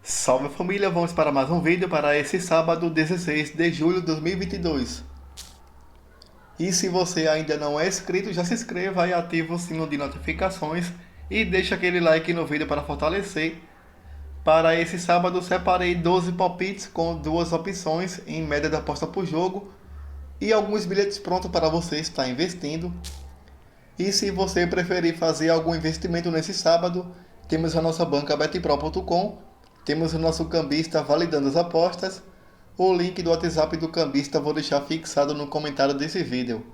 Salve família, vamos para mais um vídeo para esse sábado 16 de julho de 2022. E se você ainda não é inscrito, já se inscreva e ative o sino de notificações e deixa aquele like no vídeo para fortalecer. Para esse sábado separei 12 palpites com duas opções em média de aposta por jogo e alguns bilhetes prontos para você estar investindo. E se você preferir fazer algum investimento nesse sábado, temos a nossa banca betpro.com, temos o nosso cambista validando as apostas. O link do WhatsApp do cambista vou deixar fixado no comentário desse vídeo.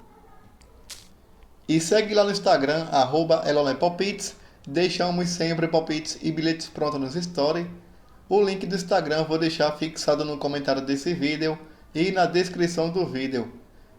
E segue lá no Instagram, @elonepalpites. Deixamos sempre palpites e bilhetes prontos nos stories. O link do Instagram vou deixar fixado no comentário desse vídeo e na descrição do vídeo.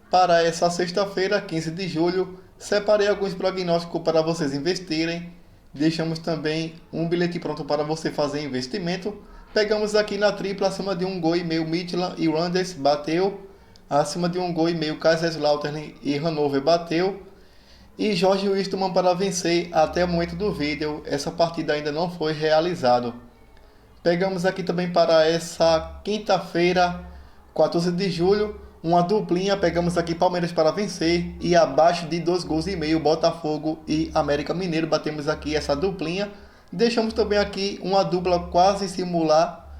Para essa sexta-feira, 15 de julho, separei alguns prognósticos para vocês investirem. Deixamos também um bilhete pronto para você fazer investimento. Pegamos aqui na tripla acima de 1,5 gol Midland e Randers bateu. Acima de 1,5 gol Kaiserslautern e Hannover bateu. E Jorge Wilstermann para vencer até o momento do vídeo. Essa partida ainda não foi realizada. Pegamos aqui também para essa quinta-feira, 14 de julho, uma duplinha. Pegamos aqui Palmeiras para vencer e abaixo de 2,5 gols Botafogo e América Mineiro. Batemos aqui essa duplinha. Deixamos também aqui uma dupla quase similar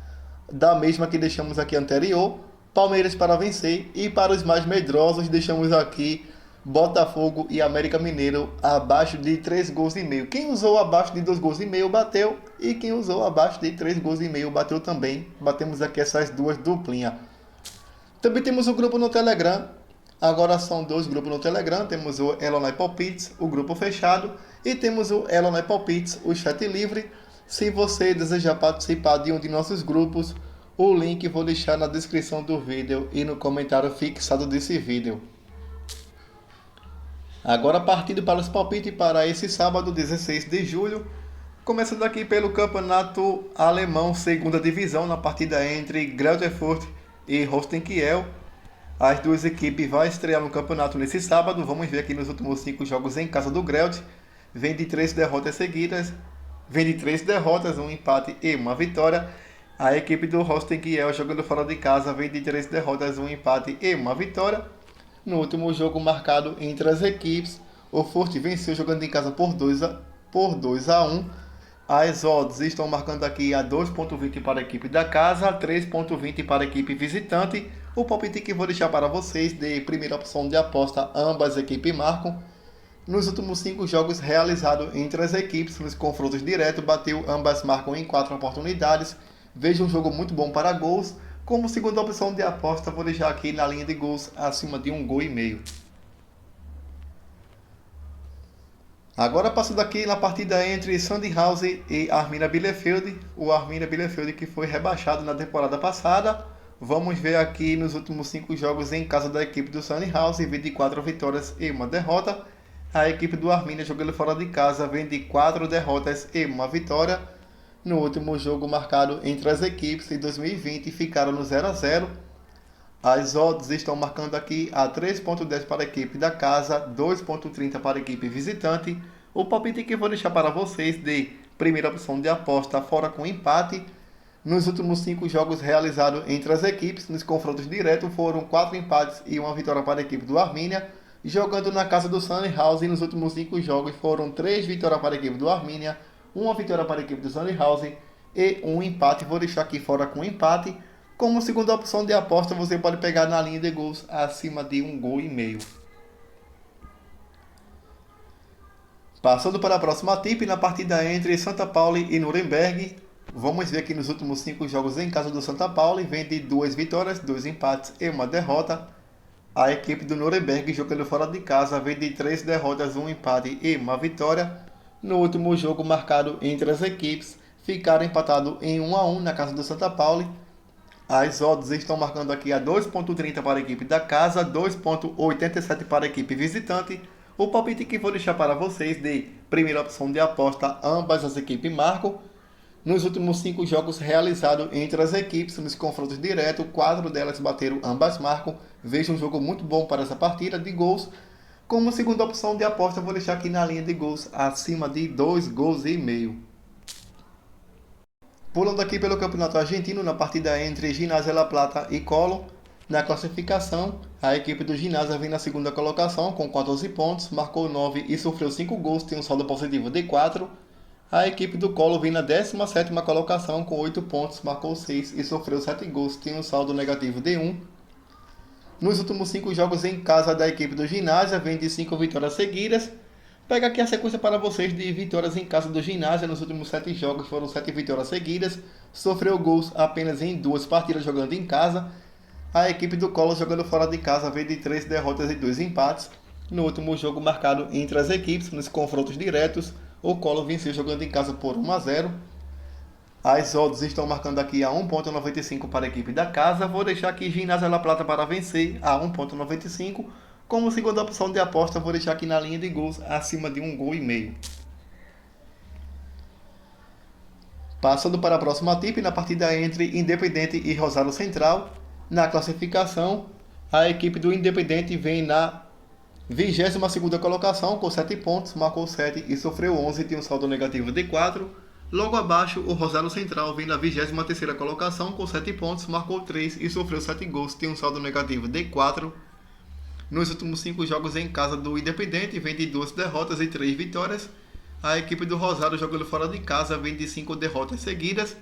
da mesma que deixamos aqui anterior. Palmeiras para vencer e para os mais medrosos deixamos aqui Botafogo e América Mineiro abaixo de 3,5 gols. Quem usou abaixo de 2,5 gols bateu e quem usou abaixo de 3,5 gols bateu também. Batemos aqui essas duas duplinhas. Também temos o grupo no Telegram. Agora são dois grupos no Telegram. Temos o Elonai Palpites, o grupo fechado, e temos o Elonai Palpites, o chat livre. Se você desejar participar de um de nossos grupos, o link vou deixar na descrição do vídeo e no comentário fixado desse vídeo. Agora partindo para os palpites para esse sábado 16 de julho. Começando aqui pelo campeonato alemão, segunda divisão, na partida entre Greuther Fürth e Holstein Kiel. As duas equipes vão estrear no campeonato nesse sábado. Vamos ver aqui nos últimos 5 jogos em casa do Greuther. Vem de 3 derrotas seguidas. Vem de 3 derrotas, um empate e uma vitória. A equipe do Holstein Kiel jogando fora de casa vem de 3 derrotas, um empate e uma vitória. No último jogo marcado entre as equipes, o Fürth venceu jogando em casa por 2-1. As odds estão marcando aqui a 2,20 para a equipe da casa, 3,20 para a equipe visitante. O palpite que vou deixar para vocês de primeira opção de aposta, ambas equipes marcam. Nos últimos 5 jogos realizados entre as equipes, nos confrontos diretos, bateu, ambas marcam em 4 oportunidades. Veja um jogo muito bom para gols. Como segunda opção de aposta, vou deixar aqui na linha de gols acima de 1,5 gols. Agora passando aqui na partida entre Sandhausen e Arminia Bielefeld. O Arminia Bielefeld que foi rebaixado na temporada passada. Vamos ver aqui nos últimos 5 jogos em casa da equipe do Sandhausen, vem de 4 vitórias e uma derrota. A equipe do Arminia jogando fora de casa vem de 4 derrotas e uma vitória. No último jogo marcado entre as equipes em 2020 ficaram no 0-0. As odds estão marcando aqui a 3,10 para a equipe da casa, 2,30 para a equipe visitante. O palpite que vou deixar para vocês de primeira opção de aposta fora com empate. Nos últimos 5 jogos realizados entre as equipes, nos confrontos diretos, foram 4 empates e uma vitória para a equipe do Arminia. Jogando na casa do Sandhausen, nos últimos 5 jogos foram 3 vitórias para a equipe do Arminia, uma vitória para a equipe do Sandhausen e um empate. Vou deixar aqui fora com empate. Como segunda opção de aposta, você pode pegar na linha de gols acima de 1,5 gols. Passando para a próxima tip, na partida entre Santa Pauli e Nuremberg. Vamos ver aqui nos últimos 5 jogos em casa do Santa Pauli, vem de 2 vitórias, 2 empates e uma derrota. A equipe do Nuremberg jogando fora de casa vem de 3 derrotas, 1 empate e uma vitória. No último jogo marcado entre as equipes, ficaram empatados em 1-1 na casa do Santa Pauli. As odds estão marcando aqui a 2,30 para a equipe da casa, 2,87 para a equipe visitante. O palpite que vou deixar para vocês de primeira opção de aposta, ambas as equipes marcam. Nos últimos 5 jogos realizados entre as equipes, nos confrontos diretos, 4 delas bateram, ambas marcam. Veja um jogo muito bom para essa partida de gols. Como segunda opção de aposta, vou deixar aqui na linha de gols acima de 2,5 gols. Pulando aqui pelo Campeonato Argentino, na partida entre Gimnasia La Plata e Colo, na classificação, a equipe do Gimnasia vem na segunda colocação com 14 pontos, marcou 9 e sofreu 5 gols, tem um saldo positivo de 4. A equipe do Colo vem na 17ª colocação com 8 pontos, marcou 6 e sofreu 7 gols, tem um saldo negativo de 1. Nos últimos 5 jogos em casa da equipe do Gimnasia, vem de 5 vitórias seguidas. Pega aqui a sequência para vocês de vitórias em casa do Gimnasia. Nos últimos 7 jogos foram 7 vitórias seguidas. Sofreu gols apenas em 2 partidas jogando em casa. A equipe do Colo jogando fora de casa vem de 3 derrotas e 2 empates. No último jogo marcado entre as equipes, nos confrontos diretos, o Colo venceu jogando em casa por 1-0. As odds estão marcando aqui a 1,95 para a equipe da casa. Vou deixar aqui Gimnasia La Plata para vencer a 1,95. Como segunda opção de aposta, vou deixar aqui na linha de gols acima de 1,5 gol. Passando para a próxima tip, na partida entre Independente e Rosário Central. Na classificação, a equipe do Independente vem na 22ª colocação com 7 pontos, marcou 7 e sofreu 11, tem um saldo negativo de 4. Logo abaixo, o Rosário Central vem na 23ª colocação com 7 pontos, marcou 3 e sofreu 7 gols, tem um saldo negativo de 4. Nos últimos 5 jogos em casa do Independente, vem de 2 derrotas e 3 vitórias. A equipe do Rosário jogando fora de casa vem de 5 derrotas seguidas.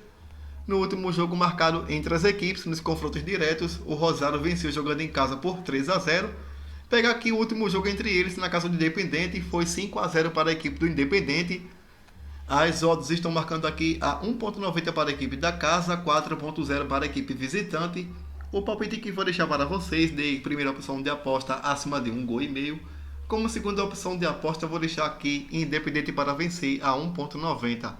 No último jogo marcado entre as equipes, nos confrontos diretos, o Rosário venceu jogando em casa por 3-0. Pegar aqui o último jogo entre eles na casa do Independente, foi 5-0 para a equipe do Independente. As odds estão marcando aqui a 1,90 para a equipe da casa, 4,0 para a equipe visitante. O palpite que vou deixar para vocês de primeira opção de aposta acima de 1,5 gol. Como segunda opção de aposta, vou deixar aqui Independente para vencer a 1,90.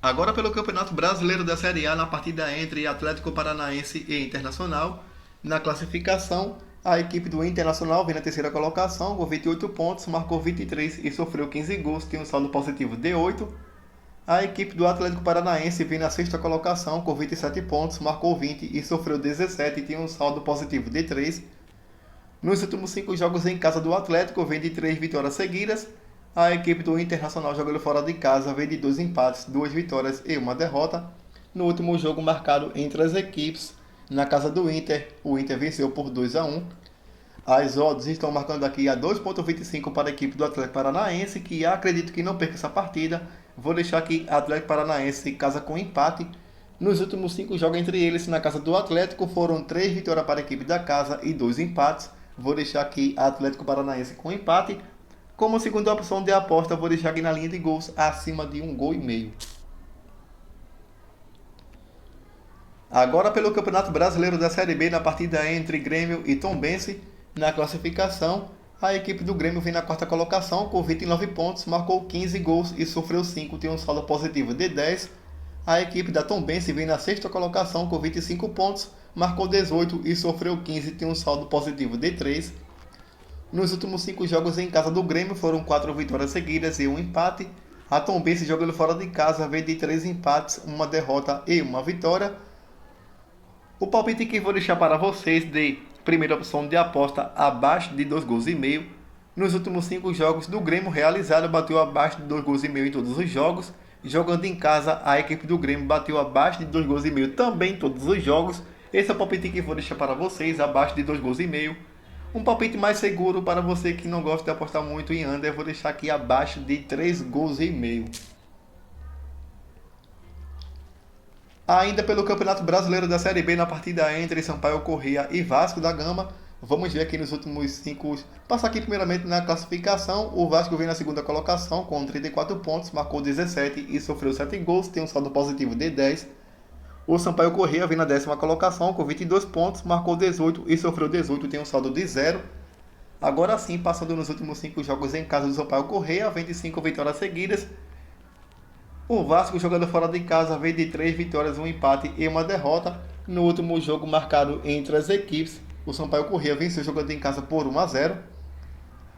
Agora pelo Campeonato Brasileiro da Série A, na partida entre Atlético Paranaense e Internacional. Na classificação, a equipe do Internacional vem na 3ª colocação com 28 pontos, marcou 23 e sofreu 15 gols, tem um saldo positivo de 8. A equipe do Atlético Paranaense vem na 6ª colocação com 27 pontos, marcou 20 e sofreu 17 e tem um saldo positivo de 3. Nos últimos 5 jogos em casa do Atlético, vem de 3 vitórias seguidas. A equipe do Internacional jogando fora de casa vem de 2 empates, 2 vitórias e 1 derrota. No último jogo marcado entre as equipes, na casa do Inter, o Inter venceu por 2-1. As odds estão marcando aqui a 2,25 para a equipe do Atlético Paranaense, que acredito que não perca essa partida. Vou deixar aqui Atlético Paranaense casa com empate. Nos últimos 5 jogos entre eles, na casa do Atlético, foram 3 vitórias para a equipe da casa e 2 empates. Vou deixar aqui Atlético Paranaense com empate. Como segunda opção de aposta, vou deixar aqui na linha de gols acima de 1,5 gol. Agora pelo Campeonato Brasileiro da Série B, na partida entre Grêmio e Tombense. Na classificação, a equipe do Grêmio vem na 4ª colocação com 29 pontos, marcou 15 gols e sofreu 5, tem um saldo positivo de 10. A equipe da Tombense vem na 6ª colocação com 25 pontos, marcou 18 e sofreu 15, tem um saldo positivo de 3. Nos últimos 5 jogos em casa do Grêmio foram 4 vitórias seguidas e 1 empate. A Tombense jogando fora de casa vem de 3 empates, 1 derrota e 1 vitória. O palpite que vou deixar para vocês de primeira opção de aposta abaixo de 2,5 gols. Nos últimos 5 jogos do Grêmio realizado, bateu abaixo de 2,5 gols em todos os jogos. Jogando em casa, a equipe do Grêmio bateu abaixo de 2,5 gols também em todos os jogos. Esse é o palpite que vou deixar para vocês, abaixo de 2,5 gols. Um palpite mais seguro para você que não gosta de apostar muito em under, vou deixar aqui abaixo de 3,5 gols. Ainda pelo Campeonato Brasileiro da Série B, na partida entre Sampaio Corrêa e Vasco da Gama, vamos ver aqui nos últimos 5. Passar aqui primeiramente na classificação. O Vasco vem na 2ª colocação com 34 pontos, marcou 17 e sofreu 7 gols, tem um saldo positivo de 10. O Sampaio Corrêa vem na 10ª colocação com 22 pontos, marcou 18 e sofreu 18, tem um saldo de 0. Agora sim, passando nos últimos 5 jogos em casa do Sampaio Corrêa, vem de 5 vitórias seguidas. O Vasco jogando fora de casa vem de 3 vitórias, 1 empate e 1 derrota. No último jogo marcado entre as equipes, o Sampaio Corrêa venceu jogando em casa por 1-0.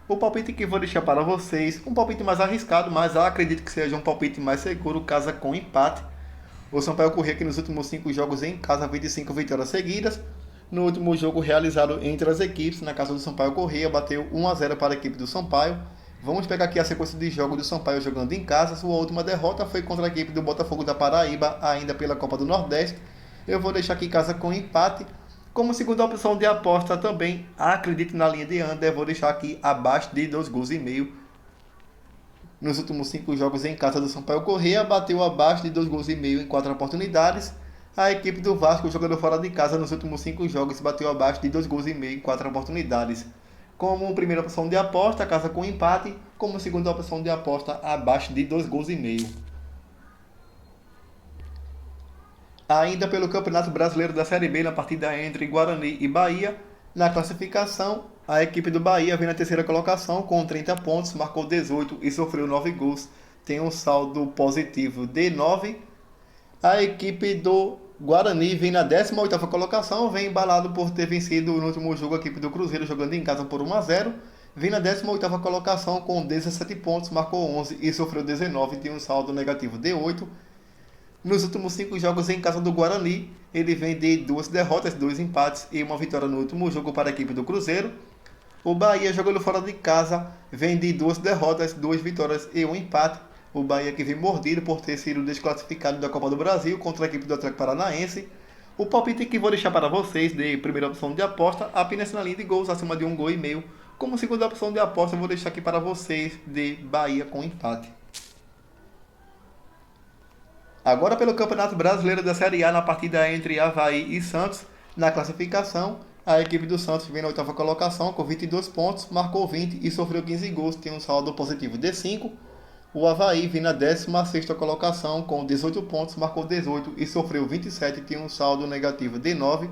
O palpite que vou deixar para vocês, um palpite mais arriscado, mas acredito que seja um palpite mais seguro, casa com empate. O Sampaio Corrêa que nos últimos 5 jogos em casa vem de 5 vitórias seguidas. No último jogo realizado entre as equipes, na casa do Sampaio Corrêa, bateu 1-0 para a equipe do Sampaio. Vamos pegar aqui a sequência de jogos do Sampaio jogando em casa. Sua última derrota foi contra a equipe do Botafogo da Paraíba, ainda pela Copa do Nordeste. Eu vou deixar aqui casa com empate. Como segunda opção de aposta também, acredito na linha de under, vou deixar aqui abaixo de 2 gols e meio. Nos últimos 5 jogos em casa do Sampaio Corrêa, bateu abaixo de 2 gols e meio em 4 oportunidades. A equipe do Vasco, jogando fora de casa, nos últimos 5 jogos, bateu abaixo de 2 gols e meio em 4 oportunidades. Como primeira opção de aposta, casa com empate. Como segunda opção de aposta, abaixo de 2 gols e meio. Ainda pelo Campeonato Brasileiro da Série B, na partida entre Guarani e Bahia, na classificação, a equipe do Bahia vem na terceira colocação com 30 pontos, marcou 18 e sofreu 9 gols. Tem um saldo positivo de 9. A equipe do Guarani vem na 18ª colocação, vem embalado por ter vencido no último jogo a equipe do Cruzeiro, jogando em casa por 1-0. Vem na 18ª colocação com 17 pontos, marcou 11 e sofreu 19, tem um saldo negativo de 8. Nos últimos 5 jogos em casa do Guarani, ele vem de 2 derrotas, 2 empates e uma vitória no último jogo para a equipe do Cruzeiro. O Bahia, jogando fora de casa, vem de 2 derrotas, 2 vitórias e 1 empate. O Bahia que vem mordido por ter sido desclassificado da Copa do Brasil contra a equipe do Atlético Paranaense. O palpite que vou deixar para vocês de primeira opção de aposta, apenas na linha de gols acima de 1 gol e meio. Como segunda opção de aposta, eu vou deixar aqui para vocês de Bahia com empate. Agora pelo Campeonato Brasileiro da Série A, na partida entre Avaí e Santos, na classificação, a equipe do Santos vem na 8ª colocação com 22 pontos, marcou 20 e sofreu 15 gols, tem um saldo positivo de 5. O Avaí vem na 16ª colocação com 18 pontos, marcou 18 e sofreu 27 e tem um saldo negativo de 9.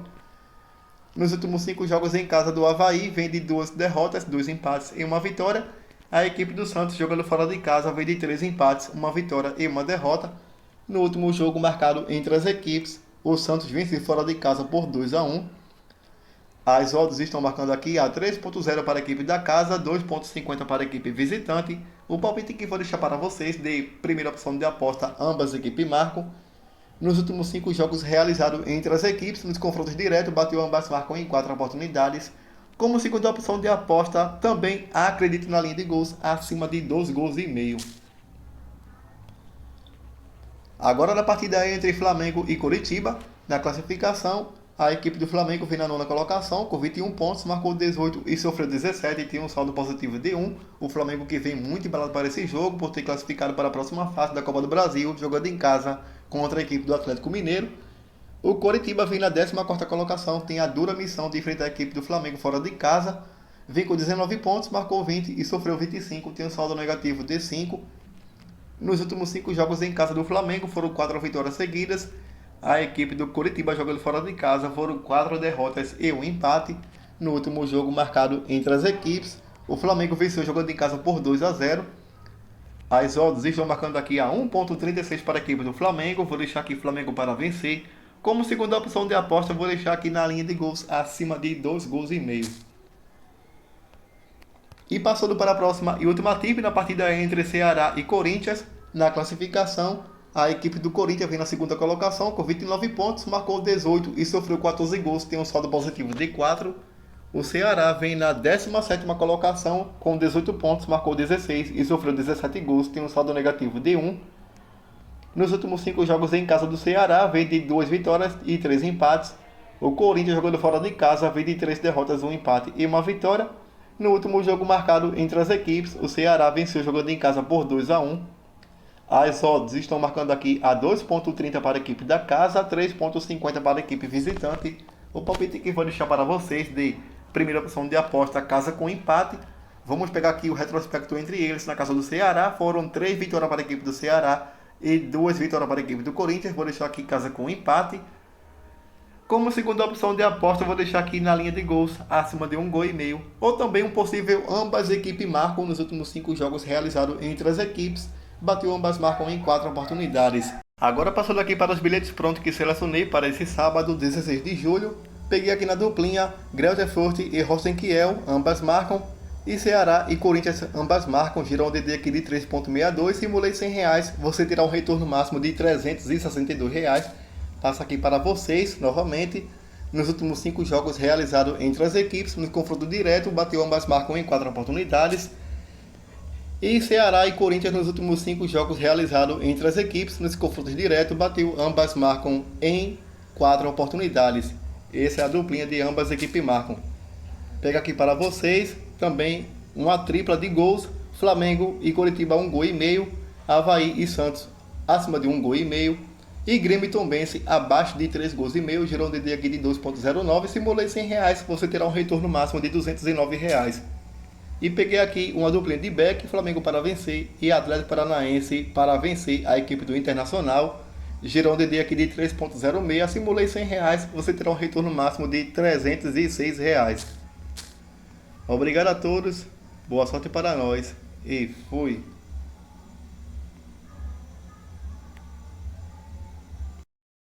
Nos últimos 5 jogos em casa do Avaí, vem de 2 derrotas, 2 empates e 1 vitória. A equipe do Santos, jogando fora de casa, vem de 3 empates, 1 vitória e 1 derrota. No último jogo marcado entre as equipes, o Santos vence fora de casa por 2-1. As odds estão marcando aqui a 3.0 para a equipe da casa, 2.50 para a equipe visitante. O palpite que vou deixar para vocês de primeira opção de aposta, ambas equipes marcam. Nos últimos 5 jogos realizados entre as equipes, nos confrontos diretos, bateu ambas marcam em 4 oportunidades. Como segunda opção de aposta, também acredito na linha de gols acima de 2 gols e meio. Agora na partida entre Flamengo e Coritiba, na classificação, a equipe do Flamengo vem na 9ª colocação com 21 pontos, marcou 18 e sofreu 17 e tem um saldo positivo de 1. O Flamengo que vem muito embalado para esse jogo por ter classificado para a próxima fase da Copa do Brasil, jogando em casa contra a equipe do Atlético Mineiro. O Coritiba vem na 14ª colocação, tem a dura missão de enfrentar a equipe do Flamengo fora de casa. Vem com 19 pontos, marcou 20 e sofreu 25, tem um saldo negativo de 5. Nos últimos 5 jogos em casa do Flamengo foram 4 vitórias seguidas. A equipe do Coritiba, jogando fora de casa, foram 4 derrotas e 1 empate. No último jogo marcado entre as equipes, o Flamengo venceu jogando em casa por 2-0. As odds estão marcando aqui a 1.36 para a equipe do Flamengo. Vou deixar aqui Flamengo para vencer. Como segunda opção de aposta, vou deixar aqui na linha de gols acima de 2 gols e meio. E passando para a próxima e última tip, na partida entre Ceará e Corinthians, na classificação, a equipe do Corinthians vem na 2ª colocação com 29 pontos, marcou 18 e sofreu 14 gols, tem um saldo positivo de 4. O Ceará vem na 17ª colocação com 18 pontos, marcou 16 e sofreu 17 gols, tem um saldo negativo de 1. Nos últimos 5 jogos em casa do Ceará, vem de 2 vitórias e 3 empates. O Corinthians, jogando fora de casa, vem de 3 derrotas, 1 empate e 1 vitória. No último jogo marcado entre as equipes, o Ceará venceu jogando em casa por 2-1. As odds estão marcando aqui a 2.30 para a equipe da casa, 3.50 para a equipe visitante. O palpite que vou deixar para vocês de primeira opção de aposta, casa com empate. Vamos pegar aqui o retrospecto entre eles. Na casa do Ceará foram 3 vitórias para a equipe do Ceará e 2 vitórias para a equipe do Corinthians. Vou deixar aqui casa com empate. Como segunda opção de aposta, eu vou deixar aqui na linha de gols acima de 1 gol e meio. Ou também um possível ambas equipes marcam nos últimos 5 jogos realizados entre as equipes. Bateu ambas marcam em 4 oportunidades. Agora passando aqui para os bilhetes prontos que selecionei para esse sábado, 16 de julho. Peguei aqui na duplinha Greuther Fürth e Rosenkiel, ambas marcam. E Ceará e Corinthians, ambas marcam. Girou um DD aqui de 3.62. Simulei R$100. Você terá um retorno máximo de R$362. Passo aqui para vocês, novamente, nos últimos 5 jogos realizados entre as equipes, no confronto direto, bateu ambas marcam em 4 oportunidades. E Ceará e Corinthians nos últimos 5 jogos realizados entre as equipes, nos confrontos diretos, bateu, ambas marcam em 4 oportunidades. Essa é a duplinha de ambas equipes marcam. Pega aqui para vocês também uma tripla de gols, Flamengo e Coritiba 1 gol e meio, Avaí e Santos acima de 1 gol e meio, e Grêmio e Tombense abaixo de 3 gols e meio, gerou um DD aqui de 2.09, simulei R$100, você terá um retorno máximo de R$209. E peguei aqui uma duplinha de back, Flamengo para vencer e Atlético Paranaense para vencer a equipe do Internacional. Gerou um DD aqui de 3.06, simulei R$100, você terá um retorno máximo de R$306. Obrigado a todos, boa sorte para nós e fui!